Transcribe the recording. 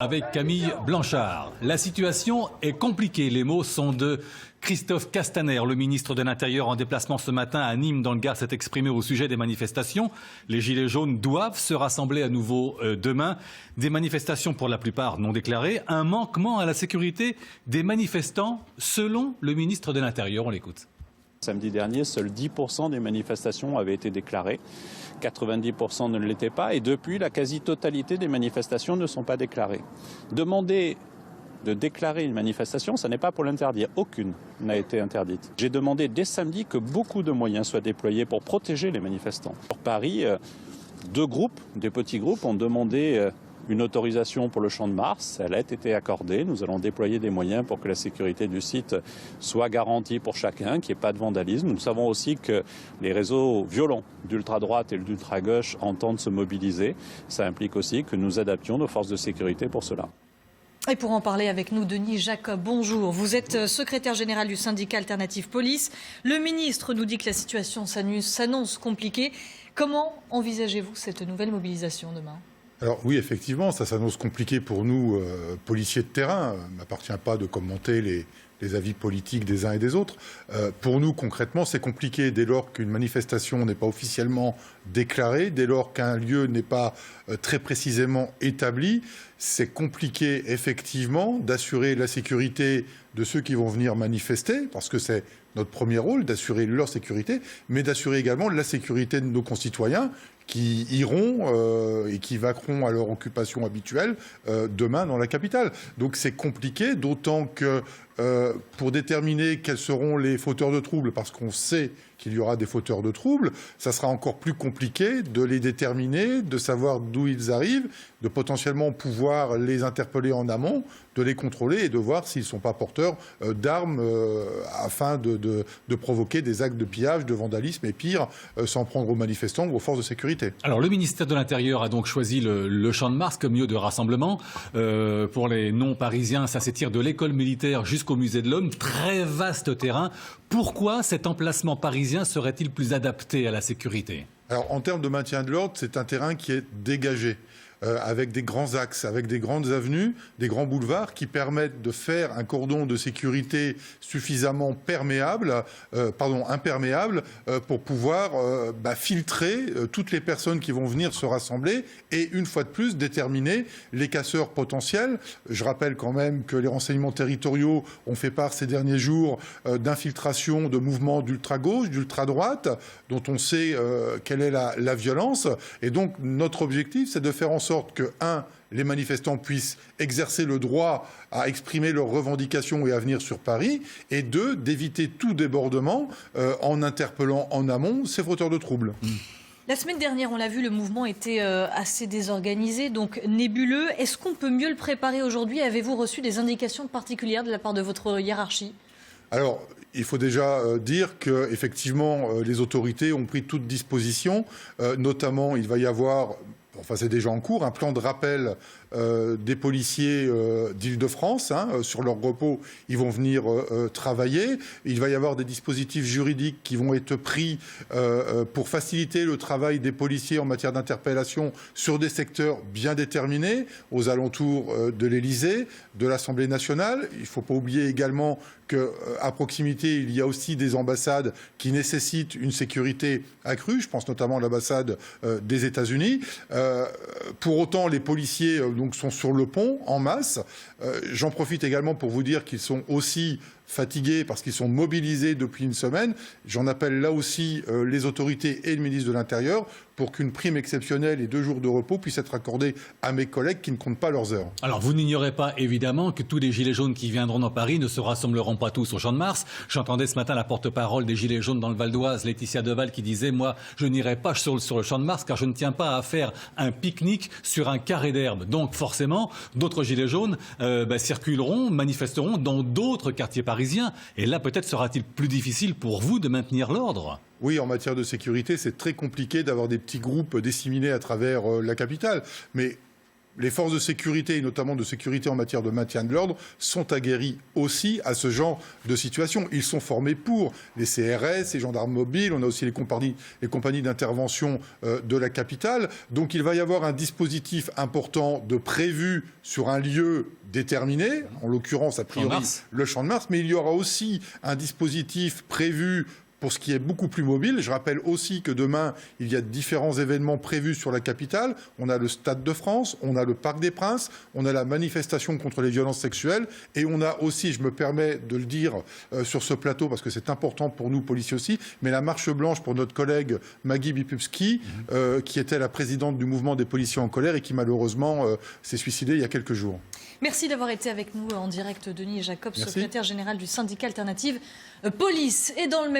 Avec Camille Blanchard. La situation est compliquée. Les mots sont de Christophe Castaner, le ministre de l'Intérieur en déplacement ce matin à Nîmes dans le Gard, s'est exprimé au sujet des manifestations. Les Gilets jaunes doivent se rassembler à nouveau demain. Des manifestations pour la plupart non déclarées. Un manquement à la sécurité des manifestants selon le ministre de l'Intérieur. On l'écoute. Samedi dernier, seuls 10% des manifestations avaient été déclarées. 90% ne l'étaient pas. Et depuis, la quasi-totalité des manifestations ne sont pas déclarées. Demander de déclarer une manifestation, ce n'est pas pour l'interdire. Aucune n'a été interdite. J'ai demandé dès samedi que beaucoup de moyens soient déployés pour protéger les manifestants. Pour Paris, deux groupes, des petits groupes, ont demandé une autorisation pour le Champ de Mars. Elle a été accordée. Nous allons déployer des moyens pour que la sécurité du site soit garantie pour chacun, qu'il n'y ait pas de vandalisme. Nous savons aussi que les réseaux violents d'ultra-droite et d'ultra-gauche entendent se mobiliser. Ça implique aussi que nous adaptions nos forces de sécurité pour cela. Et pour en parler avec nous, Denis Jacob, bonjour. Vous êtes secrétaire général du syndicat Alternative Police. Le ministre nous dit que la situation s'annonce compliquée. Comment envisagez-vous cette nouvelle mobilisation demain ? Alors oui, effectivement, ça s'annonce compliqué pour nous, policiers de terrain. Il ne m'appartient pas de commenter les avis politiques des uns et des autres. Pour nous, concrètement, c'est compliqué dès lors qu'une manifestation n'est pas officiellement déclarée, dès lors qu'un lieu n'est pas très précisément établi. C'est compliqué, effectivement, d'assurer la sécurité de ceux qui vont venir manifester, parce que c'est notre premier rôle, d'assurer leur sécurité, mais d'assurer également la sécurité de nos concitoyens qui iront et qui vaqueront à leur occupation habituelle demain dans la capitale. Donc c'est compliqué, d'autant que pour déterminer quels seront les fauteurs de troubles, parce qu'on sait qu'il y aura des fauteurs de troubles, ça sera encore plus compliqué de les déterminer, de savoir d'où ils arrivent, de potentiellement pouvoir les interpeller en amont, de les contrôler et de voir s'ils ne sont pas porteurs d'armes afin de provoquer des actes de pillage, de vandalisme et pire, s'en prendre aux manifestants ou aux forces de sécurité. Alors le ministère de l'Intérieur a donc choisi le Champ de Mars comme lieu de rassemblement. Pour les non-parisiens, ça s'étire de l'école militaire jusqu'au musée de l'Homme. Très vaste terrain. Pourquoi cet emplacement parisien serait-il plus adapté à la sécurité ? Alors en termes de maintien de l'ordre, c'est un terrain qui est dégagé. Avec des grands axes, avec des grandes avenues, des grands boulevards qui permettent de faire un cordon de sécurité suffisamment imperméable pour pouvoir filtrer toutes les personnes qui vont venir se rassembler et une fois de plus déterminer les casseurs potentiels. Je rappelle quand même que les renseignements territoriaux ont fait part ces derniers jours d'infiltration de mouvements d'ultra-gauche, d'ultra-droite, dont on sait quelle est la violence. Et donc notre objectif, c'est de faire en sorte que, les manifestants puissent exercer le droit à exprimer leurs revendications et à venir sur Paris, et deux, d'éviter tout débordement en interpellant en amont ces fauteurs de troubles. La semaine dernière, on l'a vu, le mouvement était assez désorganisé, donc nébuleux. Est-ce qu'on peut mieux le préparer aujourd'hui ? Avez-vous reçu des indications particulières de la part de votre hiérarchie ? Alors, il faut déjà dire que effectivement, les autorités ont pris toutes dispositions. Notamment, il va y avoir... Enfin, c'est déjà en cours, un plan de rappel des policiers d'Île-de-France. Sur leur repos, ils vont venir travailler. Il va y avoir des dispositifs juridiques qui vont être pris pour faciliter le travail des policiers en matière d'interpellation sur des secteurs bien déterminés, aux alentours de l'Élysée, de l'Assemblée nationale. Il ne faut pas oublier également qu'à proximité, il y a aussi des ambassades qui nécessitent une sécurité accrue. Je pense notamment à l'ambassade des États-Unis. Pour autant, les policiers donc, sont sur le pont en masse. J'en profite également pour vous dire qu'ils sont aussi fatigués parce qu'ils sont mobilisés depuis une semaine. J'en appelle là aussi les autorités et le ministre de l'Intérieur pour qu'une prime exceptionnelle et 2 jours de repos puissent être accordés à mes collègues qui ne comptent pas leurs heures. Alors vous n'ignorez pas évidemment que tous les Gilets jaunes qui viendront dans Paris ne se rassembleront pas tous au Champ de Mars. J'entendais ce matin la porte-parole des Gilets jaunes dans le Val d'Oise, Laetitia Deval, qui disait « Moi, je n'irai pas sur le Champ de Mars car je ne tiens pas à faire un pique-nique sur un carré d'herbe. » Donc forcément, d'autres Gilets jaunes circuleront, manifesteront dans d'autres quartiers parisiens. Et là, peut-être sera-t-il plus difficile pour vous de maintenir l'ordre ? Oui, en matière de sécurité, c'est très compliqué d'avoir des petits groupes disséminés à travers la capitale. Mais les forces de sécurité, et notamment de sécurité en matière de maintien de l'ordre, sont aguerries aussi à ce genre de situation. Ils sont formés pour les CRS, les gendarmes mobiles, on a aussi les compagnies d'intervention de la capitale. Donc il va y avoir un dispositif important de prévu sur un lieu déterminé, en l'occurrence a priori le Champ de Mars, mais il y aura aussi un dispositif prévu pour ce qui est beaucoup plus mobile. Je rappelle aussi que demain, il y a différents événements prévus sur la capitale. On a le Stade de France, on a le Parc des Princes, on a la manifestation contre les violences sexuelles et on a aussi, je me permets de le dire sur ce plateau parce que c'est important pour nous, policiers aussi, mais la marche blanche pour notre collègue Maggie Bipupski, qui était la présidente du mouvement des policiers en colère et qui malheureusement s'est suicidée il y a quelques jours. Merci d'avoir été avec nous en direct, Denis Jacob, Merci. secrétaire général du syndicat Alternative Police. Et dans le même